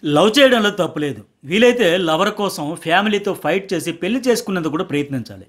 Love చేయడంలో తప్పులేదు. వీలైతే లవర్ కోసం ఫ్యామిలీతో ఫైట్ చేసి పెళ్లి చేసుకునేందుకు కూడా ప్రయత్నించాలి.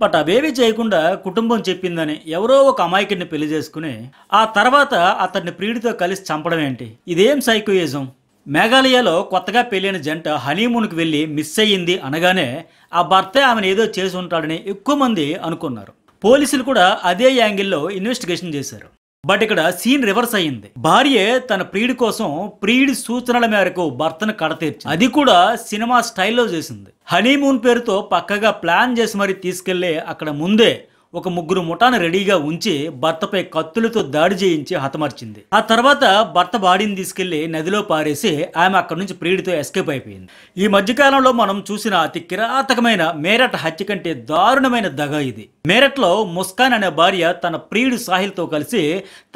బట్ అవేవీ చేయకుండా కుటుంబం చెప్పిందని ఎవరో ఒక అమాయకుడిని పెళ్లి చేసుకుని ఆ తర్వాత అతన్ని ప్రియుడితో కలిసి చంపడం ఏంటి? ఇదేం సైకోయిజం? మేఘాలయలో కొత్తగా పెళ్ళైన జంట హనీమూన్కి వెళ్ళి మిస్ అయ్యింది అనగానే ఆ భర్తే ఆమెను ఏదో చేసి ఉంటాడని ఎక్కువ మంది అనుకున్నారు. పోలీసులు కూడా అదే యాంగిల్లో ఇన్వెస్టిగేషన్ చేశారు. బట్ ఇక్కడ సీన్ రివర్స్ అయ్యింది. భార్యే తన ప్రియుడి కోసం ప్రియుడి సూచనల మేరకు భర్తను కడతీర్చి, అది కూడా సినిమా స్టైల్లో చేసింది. హనీమూన్ పేరుతో పక్కగా ప్లాన్ చేసి మరీ తీసుకెళ్లే అక్కడ ముందే ఒక ముగ్గురు ముఠాను రెడీగా ఉంచి భర్తపై కత్తులతో దాడి చేయించి హతమార్చింది. ఆ తర్వాత భర్త బాడీని తీసుకెళ్లి నదిలో పారేసి ఆమె అక్కడి నుంచి ప్రియుడితో ఎస్కేప్ అయిపోయింది. ఈ మధ్యకాలంలో మనం చూసిన అతి కిరాతకమైన మేరట్ హత్య కంటే దారుణమైన దగ ఇది. మేరట్లో ముస్కాన్ అనే భార్య తన ప్రియుడు సాహిల్తో కలిసి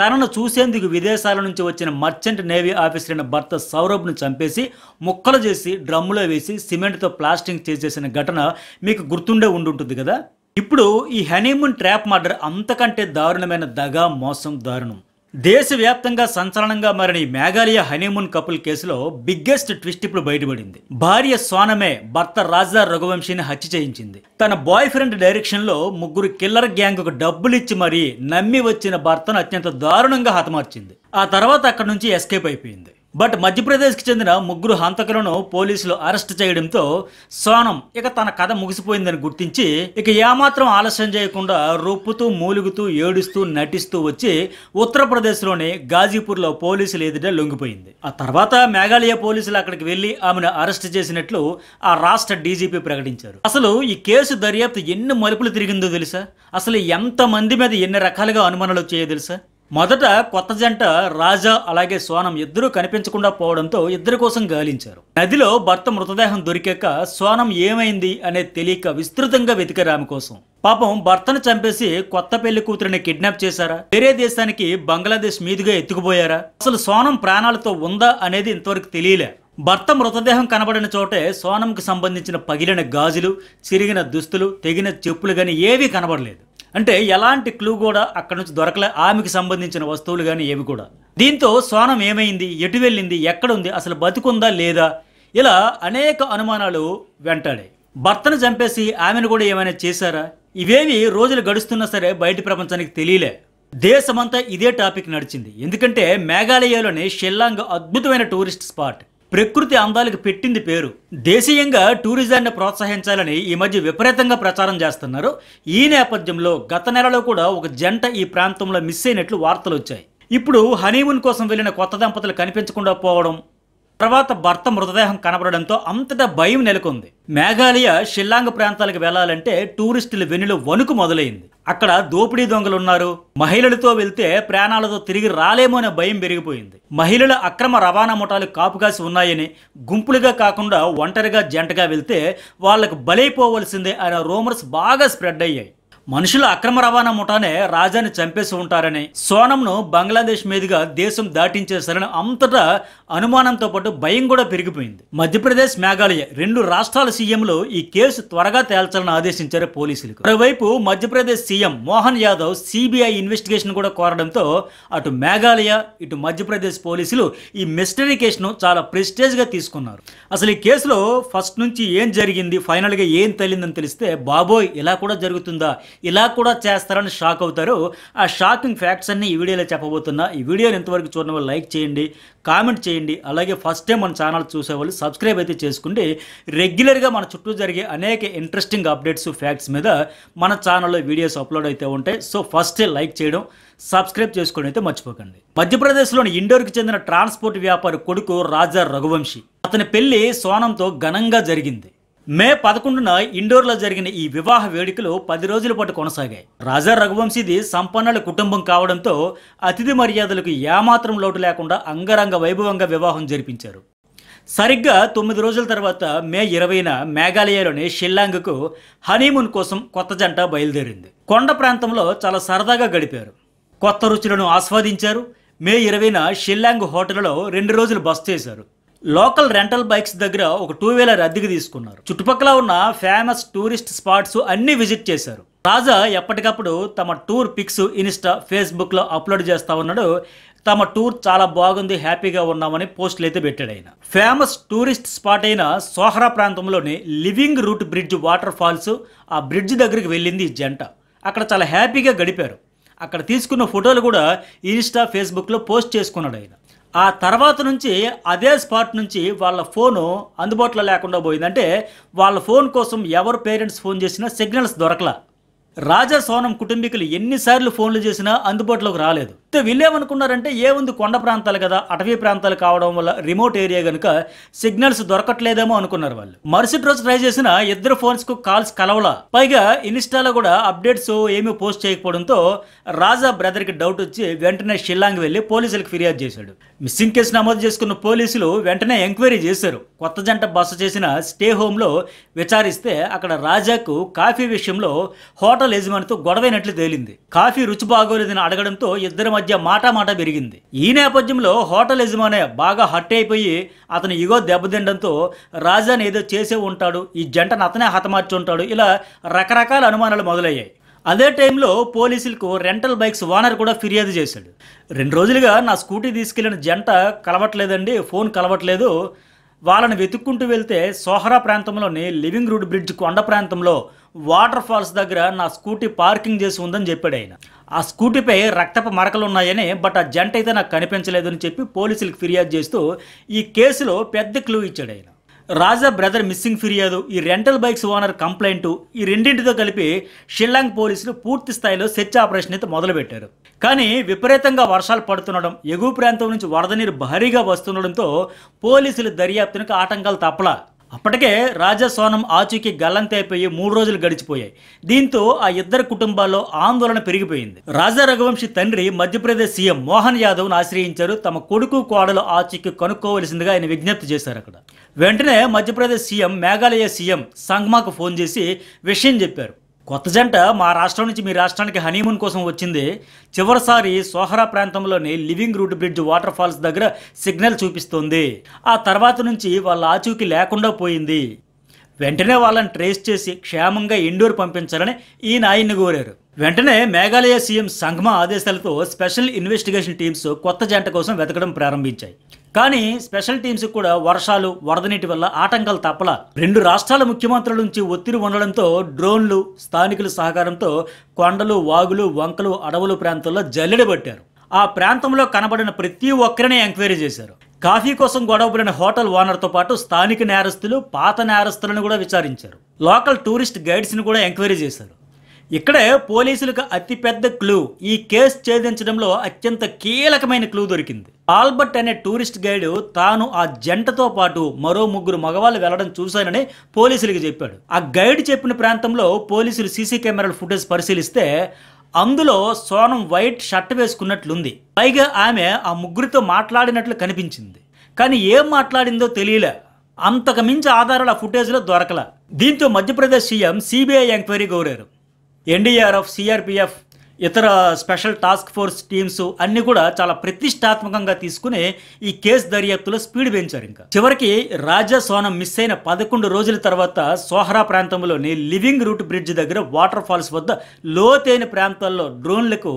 తనను చూసేందుకు విదేశాల నుంచి వచ్చిన మర్చెంట్ నేవీ ఆఫీసర్ అయిన భర్త సౌరభ్ను చంపేసి ముక్కలు చేసి డ్రమ్ములో వేసి సిమెంట్తో ప్లాస్టింగ్ చేసేసిన ఘటన మీకు గుర్తుండే ఉండుంటుంది కదా. ఇప్పుడు ఈ హనీమూన్ ట్రాప్ మర్డర్ అంతకంటే దారుణమైన దగా, మోసం, దారుణం. దేశవ్యాప్తంగా సంచలనంగా మారిన ఈ మేఘాలయ హనీమూన్ కపుల్ కేసులో బిగ్గెస్ట్ ట్విస్ట్ ఇప్పుడు బయటపడింది. భార్య సోనమే భర్త రాజా రఘువంశీని హత్య చేయించింది. తన బాయ్ ఫ్రెండ్ డైరెక్షన్ లో ముగ్గురు కిల్లర్ గ్యాంగ్ కు డబ్బులిచ్చి మరీ నమ్మి వచ్చిన భర్తను అత్యంత దారుణంగా హతమార్చింది. ఆ తర్వాత అక్కడి నుంచి ఎస్కేప్ అయిపోయింది. బట్ మధ్యప్రదేశ్కి చెందిన ముగ్గురు హంతకులను పోలీసులు అరెస్ట్ చేయడంతో సోనం ఇక తన కథ ముగిసిపోయిందని గుర్తించి ఇక ఏమాత్రం ఆలస్యం చేయకుండా రొప్పుతూ మూలుగుతూ ఏడుస్తూ నటిస్తూ వచ్చి ఉత్తరప్రదేశ్లోని గాజీపూర్లో పోలీసులు ఎదుట లొంగిపోయింది. ఆ తర్వాత మేఘాలయ పోలీసులు అక్కడికి వెళ్లి ఆమెను అరెస్ట్ చేసినట్లు ఆ రాష్ట్ర డీజీపీ ప్రకటించారు. అసలు ఈ కేసు దర్యాప్తు ఎన్ని మలుపులు తిరిగిందో తెలుసా? అసలు ఎంతమంది మీద ఎన్ని రకాలుగా అనుమానాలు వచ్చాయో తెలుసా? మొదట కొత్త జంట రాజా అలాగే సోనం ఇద్దరూ కనిపించకుండా పోవడంతో ఇద్దరి కోసం గాలించారు. నదిలో భర్త మృతదేహం దొరికాక సోనం ఏమైంది అనేది తెలియక విస్తృతంగా వెతికారు ఆమె కోసం. పాపం భర్తను చంపేసి కొత్త పెళ్లి కూతురిని కిడ్నాప్ చేశారా? వేరే దేశానికి బంగ్లాదేశ్ మీదుగా ఎత్తుకుపోయారా? అసలు సోనం ప్రాణాలతో ఉందా అనేది ఇంతవరకు తెలియలే. భర్త మృతదేహం కనబడిన చోటే సోనంకి సంబంధించిన పగిలిన గాజులు, చిరిగిన దుస్తులు, తెగిన చెప్పులు గాని ఏవీ కనబడలేదు. అంటే ఎలాంటి క్లూ కూడా అక్కడి నుంచి దొరకలే. ఆమెకి సంబంధించిన వస్తువులు కానీ ఏవి కూడా. దీంతో సోనం ఏమైంది, ఎటు వెళ్ళింది, ఎక్కడుంది, అసలు బతుకుందా లేదా, ఇలా అనేక అనుమానాలు వెంటాడాయి. భర్తను చంపేసి ఆమెను కూడా ఏమైనా చేశారా? ఇవేవి రోజులు గడుస్తున్నా సరే బయటి ప్రపంచానికి తెలియలే. దేశమంతా ఇదే టాపిక్ నడిచింది. ఎందుకంటే మేఘాలయలోని షిల్లాంగ్ అద్భుతమైన టూరిస్ట్ స్పాట్. ప్రకృతి అందాలకు పెట్టింది పేరు. దేశీయంగా టూరిజాన్ని ప్రోత్సహించాలని ఈ మధ్య విపరీతంగా ప్రచారం చేస్తున్నారు. ఈ నేపథ్యంలో గత నెలలో కూడా ఒక జంట ఈ ప్రాంతంలో మిస్ అయినట్లు వార్తలు వచ్చాయి. ఇప్పుడు హనీమూన్ కోసం వెళ్ళిన కొత్త దంపతులు కనిపించకుండా పోవడం, తర్వాత భర్త మృతదేహం కనబడడంతో అంతటా భయం నెలకొంది. మేఘాలయ షిల్లాంగ్ ప్రాంతాలకు వెళ్లాలంటే టూరిస్టుల వెన్నులో వణుకు మొదలైంది. అక్కడ దోపిడీ దొంగలున్నారు, మహిళలతో వెళ్తే ప్రాణాలతో తిరిగి రాలేమో అనే భయం పెరిగిపోయింది. మహిళల అక్రమ రవాణా ముఠాలు కాపుకాసి ఉన్నాయని, గుంపులుగా కాకుండా ఒంటరిగా జంటగా వెళ్తే వాళ్లకు బలైపోవలసిందే అనే రూమర్స్ బాగా స్ప్రెడ్ అయ్యాయి. మనుషుల అక్రమ రవాణా ముఠానే రాజాని చంపేసి ఉంటారని, సోనంను బంగ్లాదేశ్ మీదుగా దేశం దాటించేశారని అంతటా అనుమానంతో పాటు భయం కూడా పెరిగిపోయింది. మధ్యప్రదేశ్, మేఘాలయ రెండు రాష్ట్రాల సీఎంలు ఈ కేసు త్వరగా తేల్చాలని ఆదేశించారు పోలీసులకు. మరోవైపు Madhya Pradesh CM Mohan Yadav CBI investigation కూడా కోరడంతో అటు మేఘాలయ ఇటు మధ్యప్రదేశ్ పోలీసులు ఈ మిస్టరీ కేసును చాలా ప్రెస్టేజ్ గా తీసుకున్నారు. అసలు ఈ కేసులో ఫస్ట్ నుంచి ఏం జరిగింది, ఫైనల్ గా ఏం తేలిందని తెలిస్తే బాబోయ్ ఇలా కూడా జరుగుతుందా, ఇలా కూడా చేస్తారని షాక్ అవుతారు. ఆ షాకింగ్ ఫ్యాక్ట్స్ అన్ని ఈ వీడియోలో చెప్పబోతున్నా. ఈ వీడియోని ఇంతవరకు చూడడం వల్ల లైక్ చేయండి, కామెంట్ చేయండి. అలాగే ఫస్ట్ టైం మన ఛానల్ చూసేవాళ్ళు సబ్స్క్రైబ్ అయితే చేసుకుంటే రెగ్యులర్గా మన చుట్టూ జరిగే అనేక ఇంట్రెస్టింగ్ అప్డేట్స్, ఫ్యాక్ట్స్ మీద మన ఛానల్లో వీడియోస్ అప్లోడ్ అయితే ఉంటాయి. సో ఫస్ట్ లైక్ చేయడం, సబ్స్క్రైబ్ చేసుకోవడం అయితే మర్చిపోకండి. మధ్యప్రదేశ్లోని ఇండోర్కి చెందిన ట్రాన్స్పోర్ట్ వ్యాపారి కొడుకు రాజా రఘువంశీ, అతని పెళ్లి సోనంతో ఘనంగా జరిగింది. మే 11న ఇండోర్లో జరిగిన ఈ వివాహ వేడుకలు 10 రోజుల పాటు కొనసాగాయి. రాజా రఘువంశీది సంపన్నుల కుటుంబం కావడంతో అతిథి మర్యాదలకు ఏమాత్రం లోటు లేకుండా అంగరంగ వైభవంగా వివాహం జరిపించారు. సరిగ్గా 9 రోజుల తర్వాత మే 20న మేఘాలయలోని షిల్లాంగ్కు హనీమూన్ కోసం కొత్త జంట బయలుదేరింది. కొండ ప్రాంతంలో చాలా సరదాగా గడిపారు, కొత్త రుచులను ఆస్వాదించారు. మే 20న షిల్లాంగ్ హోటల్లో 2 రోజులు బస చేశారు. లోకల్ రెంటల్ బైక్స్ దగ్గర ఒక 2 వీలర్ అద్దెకి తీసుకున్నారు. చుట్టుపక్కల ఉన్న ఫేమస్ టూరిస్ట్ స్పాట్స్ అన్ని విజిట్ చేశారు. రాజా ఎప్పటికప్పుడు తమ టూర్ పిక్స్ ఇన్స్టా, ఫేస్బుక్ లో అప్లోడ్ చేస్తా ఉన్నాడు. తమ టూర్ చాలా బాగుంది, హ్యాపీగా ఉన్నామని పోస్టులు అయితే పెట్టాడు ఆయన. ఫేమస్ టూరిస్ట్ స్పాట్ అయిన సోహ్రా ప్రాంతంలోని living root bridge water falls, ఆ బ్రిడ్జ్ దగ్గరికి వెళ్ళింది ఈ జంట. అక్కడ చాలా హ్యాపీగా గడిపారు. అక్కడ తీసుకున్న ఫోటోలు కూడా ఇన్స్టా, ఫేస్బుక్లో పోస్ట్ చేసుకున్నాడు ఆయన. ఆ తర్వాత నుంచి అదే స్పాట్ నుంచి వాళ్ళ ఫోను అందుబాటులో లేకుండా పోయింది. అంటే వాళ్ళ ఫోన్ కోసం ఎవరు పేరెంట్స్ ఫోన్ చేసినా సిగ్నల్స్ దొరకలా. రాజా సోనం కుటుంబీకులు ఎన్నిసార్లు ఫోన్లు చేసినా అందుబాటులోకి రాలేదు. వీళ్ళేమనుకున్నారంటే ఏముంది, కొండ ప్రాంతాలు కదా, అటవీ ప్రాంతాలు కావడం వల్ల రిమోట్ ఏరియా కనుక సిగ్నల్స్ దొరకట్లేదేమో అనుకున్నారు వాళ్ళు. మరుసటి రోజు ట్రై చేసిన ఇద్దరు ఫోన్స్ కు కాల్స్ కలవలా. పైగా ఇన్స్టాలో కూడా అప్డేట్స్ ఏమీ పోస్ట్ చేయకపోవడంతో రాజా బ్రదర్ కి డౌట్ వచ్చి వెంటనే షిల్లాంగ్ వెళ్లి పోలీసులకు ఫిర్యాదు చేశాడు. మిస్సింగ్ కేసు నమోదు చేసుకున్న పోలీసులు వెంటనే ఎంక్వైరీ చేశారు. కొత్త జంట బస చేసిన స్టే హోమ్ లో విచారిస్తే అక్కడ రాజాకు కాఫీ విషయంలో హోటల్ యజమానితో గొడవైనట్లు తేలింది. కాఫీ రుచి బాగోలేదని అడగడంతో ఇద్దరి మధ్య మాట పెరిగింది. ఈ నేపథ్యంలో హోటల్ యజమాని బాగా హట్ అయిపోయి అతని ఇగో దెబ్బతిండంతో రాజాని ఏదో చేసే ఉంటాడు, ఈ జంటను అతనే హతమార్చి ఉంటాడు, ఇలా రకరకాల అనుమానాలు మొదలయ్యాయి. అదే టైంలో పోలీసులకు రెంటల్ బైక్స్ ఓనర్ కూడా ఫిర్యాదు చేశాడు. 2 రోజులుగా నా స్కూటీ తీసుకెళ్లిన జంట కలవట్లేదండి, ఫోన్ కలవట్లేదు, వాళ్ళని వెతుక్కుంటూ వెళ్తే సోహ్రా ప్రాంతంలోని లివింగ్ రూట్ బ్రిడ్జ్ కొండ ప్రాంతంలో వాటర్ ఫాల్స్ దగ్గర నా స్కూటీ పార్కింగ్ చేసి ఉందని చెప్పాడు ఆయన. ఆ స్కూటీపై రక్తపు మరకలు ఉన్నాయని, బట్ ఆ జంట అయితే నాకు కనిపించలేదని చెప్పి పోలీసులకు ఫిర్యాదు చేస్తూ ఈ కేసులో పెద్ద క్లూ ఇచ్చాడు ఆయన. రాజా బ్రదర్ మిస్సింగ్ ఫిర్యాదు, ఈ రెంటల్ బైక్స్ ఓనర్ కంప్లైంట్, ఈ రెండింటితో కలిపి షిల్లాంగ్ పోలీసులు పూర్తి స్థాయిలో సెర్చ్ ఆపరేషన్ అయితే మొదలుపెట్టారు. కానీ విపరీతంగా వర్షాలు పడుతుండడం, ఎగువ ప్రాంతం నుంచి వరద నీరు భారీగా వస్తుండడంతో పోలీసులు దర్యాప్తునికి ఆటంకాలు తప్పలా. అప్పటికే రాజా సోనం ఆచూకీ గల్లంతైపోయి 3 రోజులు గడిచిపోయాయి. దీంతో ఆ ఇద్దరు కుటుంబాల్లో ఆందోళన పెరిగిపోయింది. రాజా రఘువంశీ తండ్రి మధ్యప్రదేశ్ సీఎం మోహన్ యాదవ్ను ఆశ్రయించారు. తమ కొడుకు కోడలు ఆచూకీ కనుక్కోవలసిందిగా ఆయన విజ్ఞప్తి చేశారు. అక్కడ వెంటనే మధ్యప్రదేశ్ సీఎం మేఘాలయ సీఎం సంగ్మాకు ఫోన్ చేసి విషయం చెప్పారు. కొత్త జంట మా రాష్ట్రం నుంచి మీ రాష్ట్రానికి హనీమూన్ కోసం వచ్చింది. చివరిసారి సోహ్రా ప్రాంతంలోని living root bridge water falls దగ్గర సిగ్నల్ చూపిస్తోంది. ఆ తర్వాత నుంచి వాళ్ళ ఆచూకీ లేకుండా పోయింది. వెంటనే వాళ్ళని ట్రేస్ చేసి క్షేమంగా ఇండోర్ పంపించాలని ఆయన్ని కోరారు. వెంటనే మేఘాలయ సీఎం సంగ్మా ఆదేశాలతో స్పెషల్ ఇన్వెస్టిగేషన్ టీమ్స్ కొత్త జంట కోసం వెతకడం ప్రారంభించాయి. కానీ స్పెషల్ టీమ్స్ కూడా వర్షాలు, వరద నీటి వల్ల ఆటంకాలు తప్పలా. 2 రాష్ట్రాల ముఖ్యమంత్రుల నుంచి ఒత్తిడి ఉండడంతో డ్రోన్లు, స్థానికుల సహకారంతో కొండలు, వాగులు, వంకలు, అడవులు ప్రాంతాల్లో జల్లెడబట్టారు. ఆ ప్రాంతంలో కనబడిన ప్రతి ఒక్కరిని ఎంక్వైరీ చేశారు. కాఫీ కోసం గొడవపడిన హోటల్ ఓనర్తో పాటు స్థానిక నేరస్తులు, పాత నేరస్తులను కూడా విచారించారు. లోకల్ టూరిస్ట్ గైడ్స్ని కూడా ఎంక్వైరీ చేశారు. ఇక్కడే పోలీసులకు అతిపెద్ద క్లూ, ఈ కేసు ఛేదించడంలో అత్యంత కీలకమైన క్లూ దొరికింది. ఆల్బర్ట్ అనే టూరిస్ట్ గైడ్ తాను ఆ జంటతో పాటు మరో 3 మగవాళ్ళు వెళ్లడం చూశానని పోలీసులకు చెప్పాడు. ఆ గైడ్ చెప్పిన ప్రాంతంలో పోలీసులు సీసీ కెమెరాల ఫుటేజ్ పరిశీలిస్తే అందులో సోనం వైట్ షర్ట్ వేసుకున్నట్లుంది. పైగా ఆమె ఆ 3తో మాట్లాడినట్లు కనిపించింది. కానీ ఏం మాట్లాడిందో తెలియలే. అంతకు మించి ఆధారాలు ఆ ఫుటేజ్లో దొరకల. దీంతో మధ్యప్రదేశ్ సీఎం సిబిఐ ఎంక్వైరీ కోరారు. ఎన్డీఆర్ఎఫ్, సిఆర్పిఎఫ్, ఇతర స్పెషల్ టాస్క్ ఫోర్స్ టీమ్స్ అన్ని కూడా చాలా ప్రతిష్టాత్మకంగా తీసుకుని ఈ కేసు దర్యాప్తులో స్పీడ్ పెంచారు. ఇంకా చివరికి రాజా సోనం మిస్ అయిన 11 రోజుల తర్వాత సోహ్రా ప్రాంతంలోని లివింగ్ రూట్ బ్రిడ్జ్ దగ్గర వాటర్ ఫాల్స్ వద్ద లోతైన ప్రాంతాల్లో డ్రోన్లకు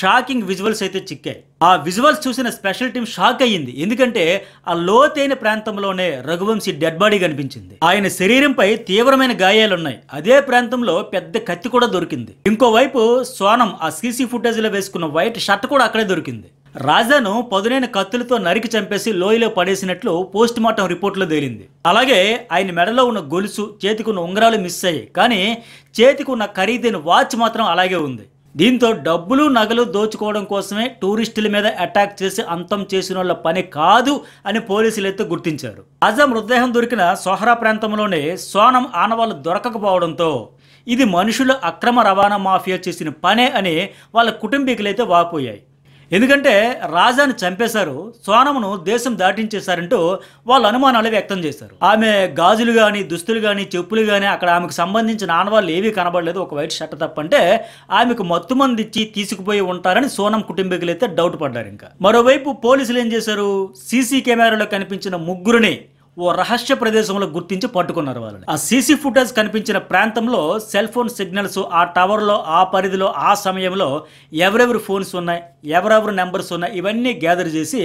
షాకింగ్ విజువల్స్ అయితే చిక్కాయి. ఆ విజువల్స్ చూసిన స్పెషల్ టీం షాక్ అయ్యింది. ఎందుకంటే ఆ లోతైన ప్రాంతంలోనే రఘువంశీ డెడ్ బాడీ కనిపించింది. ఆయన శరీరంపై తీవ్రమైన గాయాలున్నాయి. అదే ప్రాంతంలో పెద్ద కత్తి కూడా దొరికింది. ఇంకోవైపు సోనం ఆ సీసీ ఫుటేజ్ లో వేసుకున్న వైట్ షర్ట్ కూడా అక్కడే దొరికింది. రాజాను పదునైన కత్తులతో నరికి చంపేసి లోయలో పడేసినట్లు పోస్ట్ మార్టం రిపోర్ట్లో తేలింది. అలాగే ఆయన మెడలో ఉన్న గొలుసు, చేతికున్న ఉంగరాలు మిస్ అయ్యాయి. కానీ చేతికున్న ఖరీదైన వాచ్ మాత్రం అలాగే ఉంది. దీంతో డబ్బులు, నగలు దోచుకోవడం కోసమే టూరిస్టుల మీద అటాక్ చేసి అంతం చేసిన వాళ్ళ పని కాదు అని పోలీసులు అయితే గుర్తించారు. రాజా మృతదేహం దొరికిన సోహ్రా ప్రాంతంలోనే సోనం ఆనవాళ్లు దొరకకపోవడంతో ఇది మనుషుల అక్రమ రవాణా మాఫియా చేసిన పనే అని వాళ్ళ కుటుంబీకులైతే వాపోయాయి. ఎందుకంటే రాజాను చంపేశారు, సోనమును దేశం దాటించేశారంటూ వాళ్ళు అనుమానాలు వ్యక్తం చేశారు. ఆమె గాజులు కానీ, దుస్తులు కానీ, చెప్పులు కానీ అక్కడ ఆమెకు సంబంధించిన ఆనవాళ్ళు ఏవీ కనబడలేదు, ఒక వైట్ షర్ట్ తప్పంటే ఆమెకు మత్తు మంది ఇచ్చి తీసుకుపోయి ఉంటారని సోనం కుటుంబీకులు అయితే డౌట్ పడ్డారు. ఇంకా మరోవైపు పోలీసులు ఏం చేశారు, సీసీ కెమెరాలో కనిపించిన 3 ఓ రహస్య ప్రదేశంలో గుర్తించి పట్టుకున్నారు వాళ్ళని. ఆ సీసీ ఫుటేజ్ కనిపించిన ప్రాంతంలో సెల్ ఫోన్ సిగ్నల్స్, ఆ టవర్లో, ఆ పరిధిలో, ఆ సమయంలో ఎవరెవరి ఫోన్స్ ఉన్నాయి, ఎవరెవరి నెంబర్స్ ఉన్నాయి, ఇవన్నీ గ్యాదర్ చేసి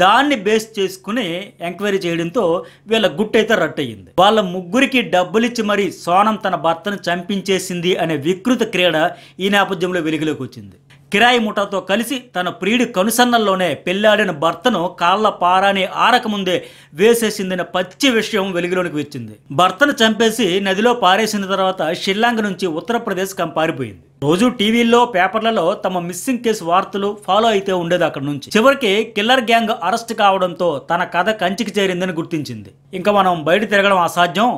దాన్ని బేస్ చేసుకుని ఎంక్వైరీ చేయడంతో వీళ్ళ గుట్టయితే రట్టయింది. వాళ్ళ ముగ్గురికి డబ్బులిచ్చి మరీ సోనం తన భర్తను చంపించేసింది అనే వికృత క్రీడ ఈ నేపథ్యంలో వెలుగులోకి వచ్చింది. కిరాయి ముఠాతో కలిసి తన ప్రియుడి కనుసన్నల్లోనే పెళ్లాడిన భర్తను కాళ్ల పారాని ఆరకముందే వేసేసిందనే పచ్చి విషయం వెలుగులోనికి వచ్చింది. భర్తను చంపేసి నదిలో పారేసిన తర్వాత షిల్లాంగ్ నుంచి ఉత్తరప్రదేశ్ పారిపోయింది. రోజు టీవీల్లో, పేపర్లలో తమ మిస్సింగ్ కేసు వార్తలు ఫాలో అయితే ఉండేది. అక్కడ నుంచి చివరికి కిల్లర్ గ్యాంగ్ అరెస్ట్ కావడంతో తన కథ కంచికి చేరిందని గుర్తించింది. ఇంకా మనం బయట తిరగడం అసాధ్యం,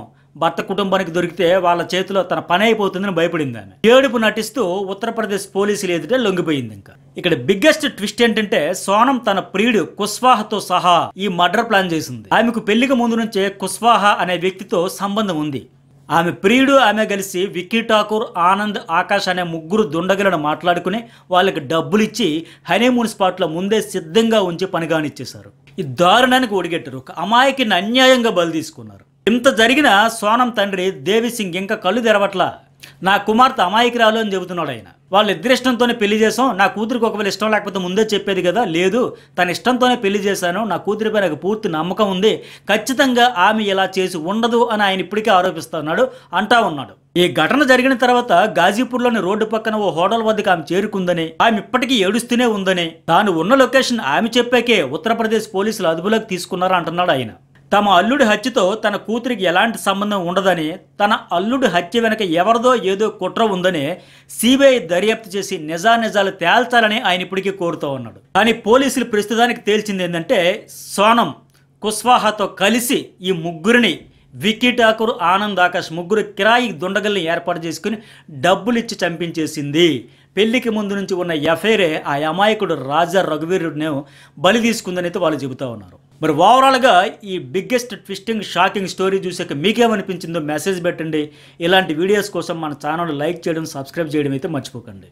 భర్త కుటుంబానికి దొరికితే వాళ్ళ చేతిలో తన పని అయిపోతుందని భయపడింది ఆమె. ఏడుపు నటిస్తూ ఉత్తరప్రదేశ్ పోలీసులు ఎదుట లొంగిపోయింది. ఇంకా ఇక్కడ బిగ్గెస్ట్ ట్విస్ట్ ఏంటంటే సోనం తన ప్రియుడు కుష్వాహాతో సహా ఈ మర్డర్ ప్లాన్ చేసింది. ఆమెకు పెళ్లికి ముందు నుంచే కుష్వాహా అనే వ్యక్తితో సంబంధం ఉంది. ఆమె ప్రియుడు, ఆమె కలిసి విక్కీ ఠాకూర్, ఆనంద్, ఆకాష్ అనే ముగ్గురు దుండగులను మాట్లాడుకుని వాళ్ళకి డబ్బులు ఇచ్చి హనీమూన్ స్పాట్లో ముందే సిద్ధంగా ఉంచి పనిగానిచ్చేశారు. ఈ దారుణానికి ఒడిగట్టారు. ఒక అమాయకిని అన్యాయంగా బలి తీసుకున్నారు. ఇంత జరిగిన సోనం తండ్రి దేవి సింగ్ ఇంకా కళ్ళు తెరవట్లా. నా కుమార్తె అమాయకురాలు అని చెబుతున్నాడు ఆయన. వాళ్ళిద్దరి ఇష్టంతోనే పెళ్లి చేసాం, నా కూతురికి ఒకవేళ ఇష్టం లేకపోతే ముందే చెప్పేది కదా, లేదు తన ఇష్టంతోనే పెళ్లి చేశాను, నా కూతురిపై నాకు పూర్తి నమ్మకం ఉంది, ఖచ్చితంగా ఆమె ఇలా చేసి ఉండదు అని ఆయన ఇప్పటికే ఆరోపిస్తున్నాడు, అంటా ఉన్నాడు. ఈ ఘటన జరిగిన తర్వాత గాజీపూర్లోని రోడ్డు పక్కన ఓ హోటల్ వద్దకు ఆమె చేరుకుందని, ఆమె ఇప్పటికీ ఏడుస్తూనే ఉందని, తాను ఉన్న లొకేషన్ ఆమె చెప్పాకే ఉత్తరప్రదేశ్ పోలీసులు అదుపులోకి తీసుకున్నారా అంటున్నాడు ఆయన. తమ అల్లుడి హత్యతో తన కూతురికి ఎలాంటి సంబంధం ఉండదని, తన అల్లుడి హత్య వెనక ఎవరిదో ఏదో కుట్ర ఉందని సిబిఐ దర్యాప్తు చేసి నిజానిజాలు తేల్చాలని ఆయన ఇప్పటికీ కోరుతూ ఉన్నాడు. కానీ పోలీసులు ప్రస్తుతానికి తేల్చింది ఏంటంటే సోనం కుష్వాహాతో కలిసి ఈ ముగ్గురిని, విక్కీ ఠాకూర్, ఆనంద్, ఆకాష్ ముగ్గురు కిరాయి దుండగల్ని ఏర్పాటు చేసుకుని డబ్బులిచ్చి చంపించేసింది. పెళ్లికి ముందు నుంచి ఉన్న ఎఫైరే ఆ అమాయకుడు రాజా రఘువీరుడిని బలి తీసుకుందని అయితే వాళ్ళు చెబుతూ ఉన్నారు. మరి ఓవరాల్గా ఈ బిగ్గెస్ట్ ట్విస్టింగ్, షాకింగ్ స్టోరీ చూసాక మీకేమనిపించిందో మెసేజ్ పెట్టండి. ఇలాంటి వీడియోస్ కోసం మన ఛానల్ లైక్ చేయడం, సబ్స్క్రైబ్ చేయడం అయితే మర్చిపోకండి.